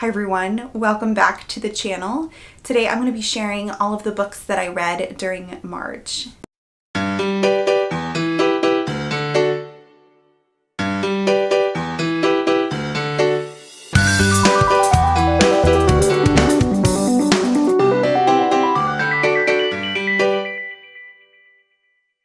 Hi everyone, welcome back to the channel. Today I'm going to be sharing all of the books that I read during March.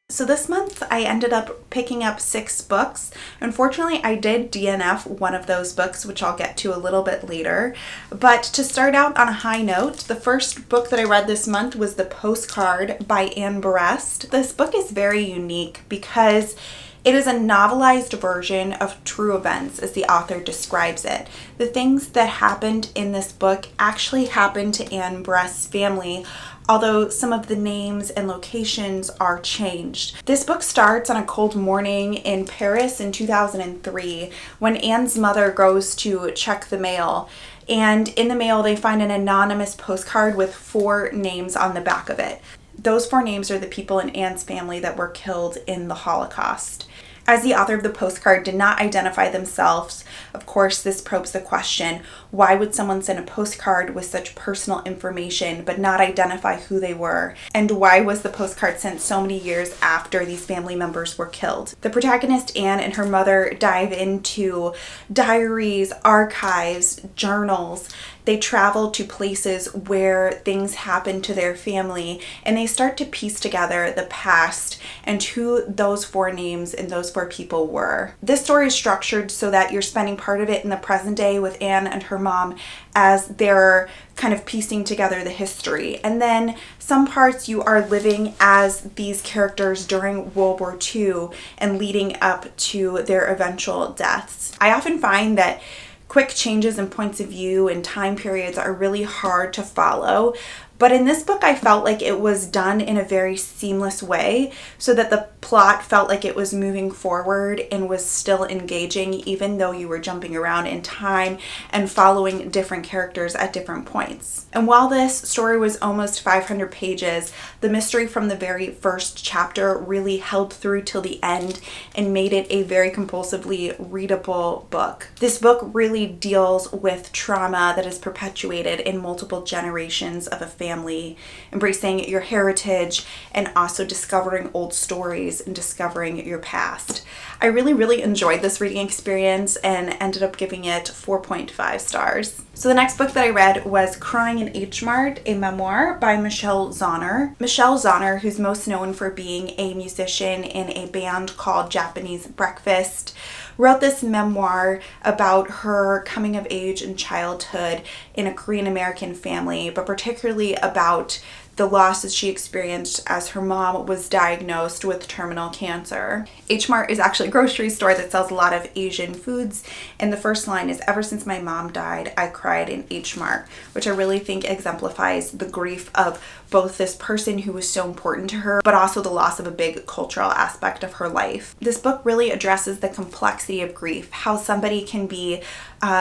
So this month I ended up picking up 6 books. Unfortunately, I did DNF one of those books, which I'll get to a little bit later. But to start out on a high note, the first book that I read this month was The Postcard by Berest. This book is very unique because it is a novelized version of true events, as the author describes it. The things that happened in this book actually happened to Berest's family, although some of the names and locations are changed. This book starts on a cold morning in Paris in 2003 when Anne's mother goes to check the mail. And in the mail, they find an anonymous postcard with 4 names on the back of it. Those 4 names are the people in Anne's family that were killed in the Holocaust. As the author of the postcard did not identify themselves, of course, this probes the question, why would someone send a postcard with such personal information but not identify who they were? And why was the postcard sent so many years after these family members were killed? The protagonist, Anne, and her mother dive into diaries, archives, journals. They travel to places where things happen to their family, and they start to piece together the past and who those 4 names and those 4 people were. This story is structured so that you're spending part of it in the present day with Anne and her mom as they're kind of piecing together the history. And then some parts you are living as these characters during World War II and leading up to their eventual deaths. I often find that quick changes in points of view and time periods are really hard to follow. But in this book, I felt like it was done in a very seamless way so that the plot felt like it was moving forward and was still engaging, even though you were jumping around in time and following different characters at different points. And while this story was almost 500 pages, the mystery from the very first chapter really held through till the end and made it a very compulsively readable book. This book really deals with trauma that is perpetuated in multiple generations of a family, embracing your heritage and also discovering old stories and discovering your past. I really enjoyed this reading experience and ended up giving it 4.5 stars. So the next book that I read was Crying in Mart, a memoir by Zauner. Zauner, who's most known for being a musician in a band called Japanese Breakfast, wrote this memoir about her coming of age and childhood in a Korean American family, but particularly about the losses she experienced as her mom was diagnosed with terminal cancer. Mart is actually a grocery store that sells a lot of Asian foods, and the first line is, "Ever since my mom died, I cried in Mart," which I really think exemplifies the grief of both this person who was so important to her, but also the loss of a big cultural aspect of her life. This book really addresses the complexity of grief, how somebody can be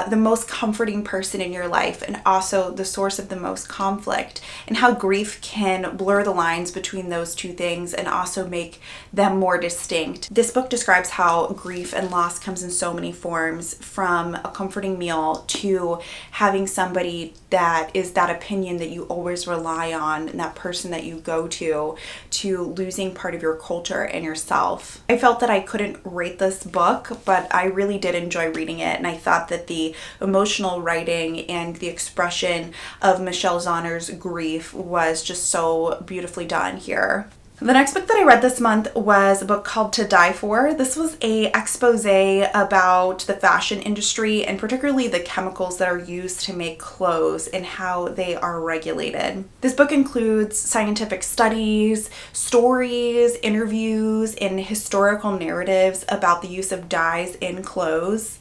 the most comforting person in your life and also the source of the most conflict, and how grief can blur the lines between those two things and also make them more distinct. This book describes how grief and loss comes in so many forms, from a comforting meal to having somebody that is that opinion that you always rely on and that person that you go to losing part of your culture and yourself. I felt that I couldn't rate this book, but I really did enjoy reading it, and I thought that the emotional writing and the expression of Zauner's grief was just so beautifully done here. The next book that I read this month was a book called To Die For. This was an expose about the fashion industry and particularly the chemicals that are used to make clothes and how they are regulated. This book includes scientific studies, stories, interviews, and historical narratives about the use of dyes in clothes.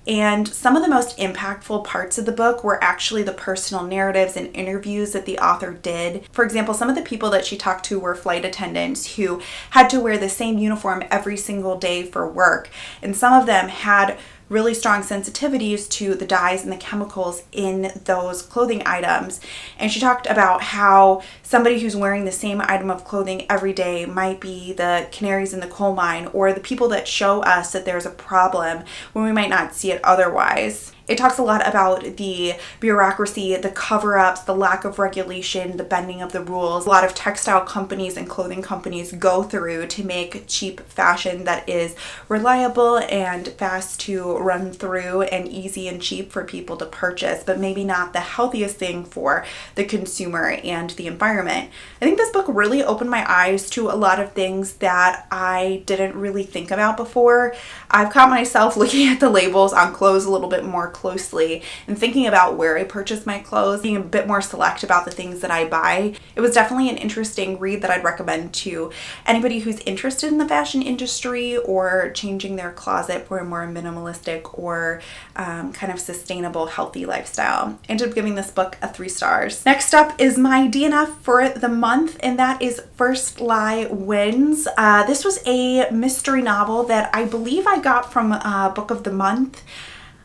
And some of the most impactful parts of the book were actually the personal narratives and interviews that the author did. For example, some of the people that she talked to were flight attendants who had to wear the same uniform every single day for work. And some of them had really strong sensitivities to the dyes and the chemicals in those clothing items. And she talked about how somebody who's wearing the same item of clothing every day might be the canaries in the coal mine, or the people that show us that there's a problem when we might not see it otherwise. It talks a lot about the bureaucracy, the cover-ups, the lack of regulation, the bending of the rules. A lot of textile companies and clothing companies go through to make cheap fashion that is reliable and fast to run through and easy and cheap for people to purchase, but maybe not the healthiest thing for the consumer and the environment. I think this book really opened my eyes to a lot of things that I didn't really think about before. I've caught myself looking at the labels on clothes a little bit more closely and thinking about where I purchase my clothes, being a bit more select about the things that I buy. It was definitely an interesting read that I'd recommend to anybody who's interested in the fashion industry or changing their closet for a more minimalistic or kind of sustainable, healthy lifestyle. I ended up giving this book a 3 stars. Next up is my DNF for the month, and that is First Lie Wins. This was a mystery novel that I believe I got from Book of the Month.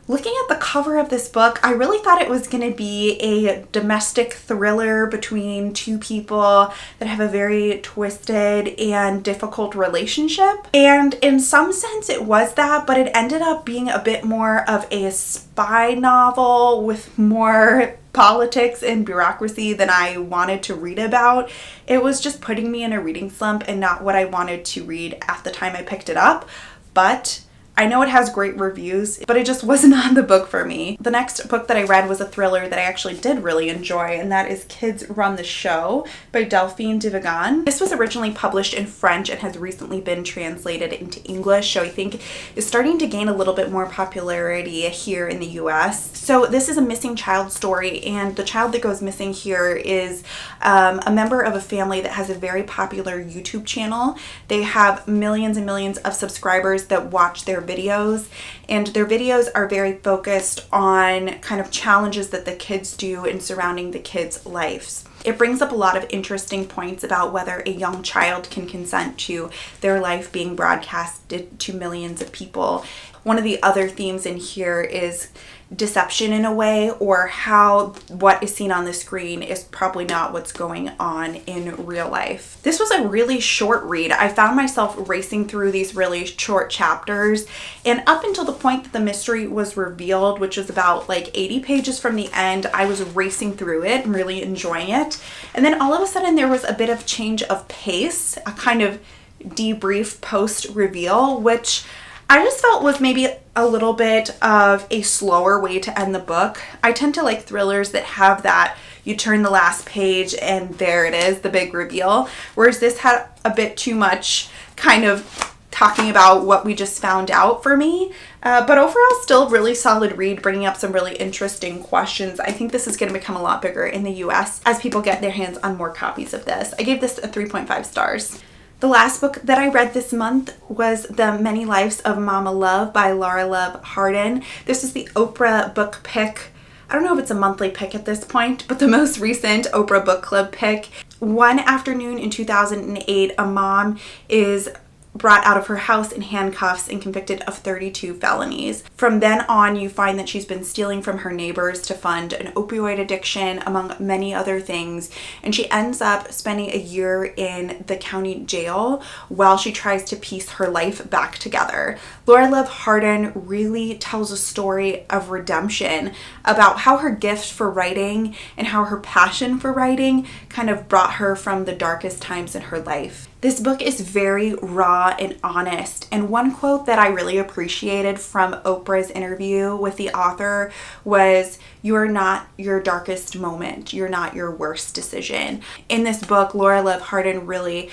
Looking at the cover of this book, I really thought it was going to be a domestic thriller between two people that have a very twisted and difficult relationship. And in some sense it was that, but it ended up being a bit more of a spy novel with more politics and bureaucracy than I wanted to read about. It was just putting me in a reading slump and not what I wanted to read at the time I picked it up. But I know it has great reviews, but it just was not the book for me. The next book that I read was a thriller that I actually did really enjoy, and that is Kids Run the Show by Delphine de Vigan. This was originally published in French and has recently been translated into English, so I think is starting to gain a little bit more popularity here in the US. So this is a missing child story, and the child that goes missing here is a member of a family that has a very popular YouTube channel. They have millions and millions of subscribers that watch their videos, and their videos are very focused on kind of challenges that the kids do in surrounding the kids' lives. It brings up a lot of interesting points about whether a young child can consent to their life being broadcasted to millions of people. One of the other themes in here is deception in a way, or how what is seen on the screen is probably not what's going on in real life. This was a really short read. I found myself racing through these really short chapters, and up until the point that the mystery was revealed, which was about like 80 pages from the end, I was racing through it and really enjoying it. And then all of a sudden there was a bit of change of pace, a kind of debrief post reveal, which I just felt was maybe a little bit of a slower way to end the book. I tend to like thrillers that have that, you turn the last page and there it is, the big reveal. Whereas this had a bit too much kind of talking about what we just found out for me. But overall, still really solid read, bringing up some really interesting questions. I think this is going to become a lot bigger in the US as people get their hands on more copies of this. I gave this a 3.5 stars. The last book that I read this month was The Many Lives of Mama Love by Lara Hardin. This is the Oprah book pick. I don't know if it's a monthly pick at this point, but the most recent Oprah book club pick. One afternoon in 2008, a mom is brought out of her house in handcuffs and convicted of 32 felonies. From then on, you find that she's been stealing from her neighbors to fund an opioid addiction, among many other things, and she ends up spending a year in the county jail while she tries to piece her life back together. Lara Hardin really tells a story of redemption, about how her gift for writing and how her passion for writing kind of brought her from the darkest times in her life. This book is very raw and honest, and one quote that I really appreciated from Oprah's interview with the author was, "You're not your darkest moment. You're not your worst decision." In this book, Lara Hardin really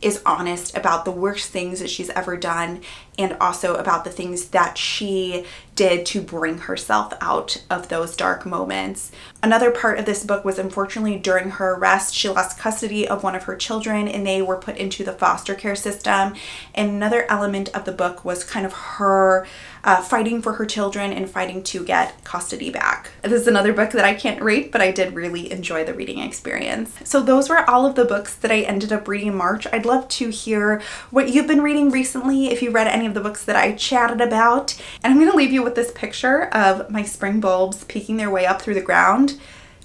is honest about the worst things that she's ever done, and also about the things that she did to bring herself out of those dark moments. Another part of this book was, unfortunately, during her arrest, she lost custody of one of her children and they were put into the foster care system. And another element of the book was kind of her fighting for her children and fighting to get custody back. This is another book that I can't rate, but I did really enjoy the reading experience. So those were all of the books that I ended up reading in March. I'd love to hear what you've been reading recently, if you read any of the books that I chatted about. And I'm going to leave you with this picture of my spring bulbs peeking their way up through the ground,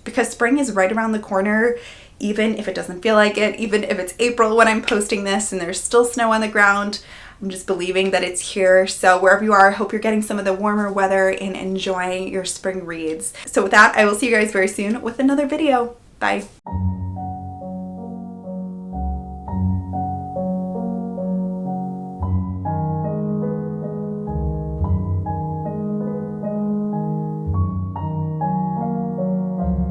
because spring is right around the corner, even if it doesn't feel like it, even if it's April when I'm posting this and there's still snow on the ground. I'm just believing that it's here. So wherever you are, I hope you're getting some of the warmer weather and enjoying your spring reads. So with that, I will see you guys very soon with another video. Bye.